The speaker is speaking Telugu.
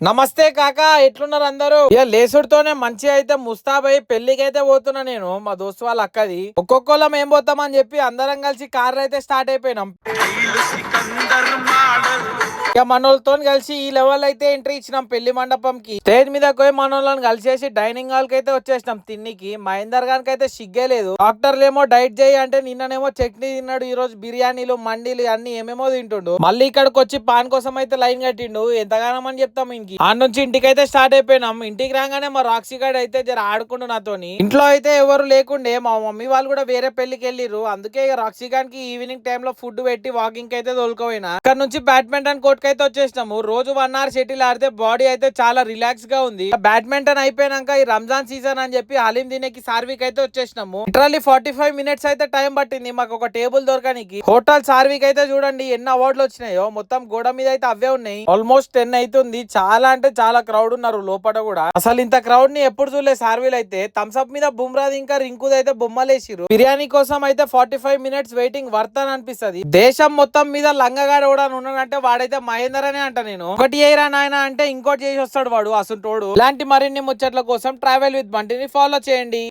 నమస్తే కాకా, ఎట్లున్నారు అందరూ? ఇక లేసుడుతోనే మంచి అయితే ముస్తాబై పెళ్లికి అయితే పోతున్నా నేను మా దోస్తు వాళ్ళ అక్కది. ఒక్కొక్కళ్ళం ఏం పోతామని చెప్పి అందరం కలిసి కార్లు అయితే స్టార్ట్ అయిపోయినాం. ఇక మనోళ్ళతో కలిసి ఈ లెవెల్ అయితే ఎంట్రీ ఇచ్చినాం పెళ్లి మండపంకి. స్టేజ్ మీద పోయి మనోళ్ళని కలిసేసి డైనింగ్ హాల్ కి అయితే వచ్చేసినాం తిన్నికి. మహేందర్ గారికి అయితే సిగ్గే లేదు. డాక్టర్లు ఏమో డైట్ చేయి అంటే నిన్ననేమో చట్నీ తిన్నాడు, ఈ రోజు బిర్యానీలు మండీలు అన్ని ఏమేమో తింటుండు. మళ్ళీ ఇక్కడికి వచ్చి పాన్ కోసం అయితే లైన్ కట్టిండు. ఎంతగానో అని చెప్తాం ఇంకి. ఆ నుంచి ఇంటికి అయితే స్టార్ట్ అయిపోయినాం. ఇంటికి రాగానే మా రాక్సీ గార్డ్ అయితే జర ఆడుకుండు నాతోని. ఇంట్లో అయితే ఎవరు లేకుండే, మా మమ్మీ వాళ్ళు కూడా వేరే పెళ్లికి వెళ్ళిర్రు. అందుకే ఇక రాక్సీ గారికి ఈవినింగ్ టైమ్ లో ఫుడ్ పెట్టి వాకింగ్ అయితే తోలుకోపోయినా. ఇక్కడ నుంచి బ్యాడ్మింటన్ కోర్ట్ అయితే వచ్చేసినాము. రోజు 1 hour షటిల్ ఆడితే బాడీ అయితే చాలా రిలాక్స్ గా ఉంది. బ్యాడ్మింటన్ అయిపోయినాక ఈ రంజాన్ సీజన్ అని చెప్పి హలీం తినేకి సార్విక్ అయితే వచ్చేసినాము. లిటరల్లీ 45 minutes అయితే టైం పట్టింది మాకు ఒక టేబుల్ దొరకడానికి. హోటల్ సార్విక్ అయితే చూడండి ఎన్ని అవార్డులు వచ్చినాయో. మొత్తం గోడ మీద అయితే అవే ఉన్నాయి. ఆల్మోస్ట్ 10 అవుతుంది. చాలా అంటే చాలా క్రౌడ్ ఉన్నారు లోపల కూడా. అసలు ఇంత క్రౌడ్ ని ఎప్పుడు చూడలేదు సార్విల్ అయితే. థమ్స్అప్ మీద బుమ్రాది ఇంకా రింకుది అయితే బొమ్మలేసిరు. బిర్యానీ కోసం అయితే 45 minutes వెయిటింగ్ వర్త్ అని అనిపిస్తుంది. దేశం మొత్తం మీద లంగగాడు కూడా ఉన్నాడంటే వాడైతే మహేందర్ అనే అంట. నేను ఒకటి చేయరా నాయన అంటే ఇంకోటి చేసి వస్తాడు వాడు అసంటోడు. ఇలాంటి మరిన్ని ముచ్చట్ల కోసం ట్రావెల్ విత్ బంటిని ఫాలో చేయండి.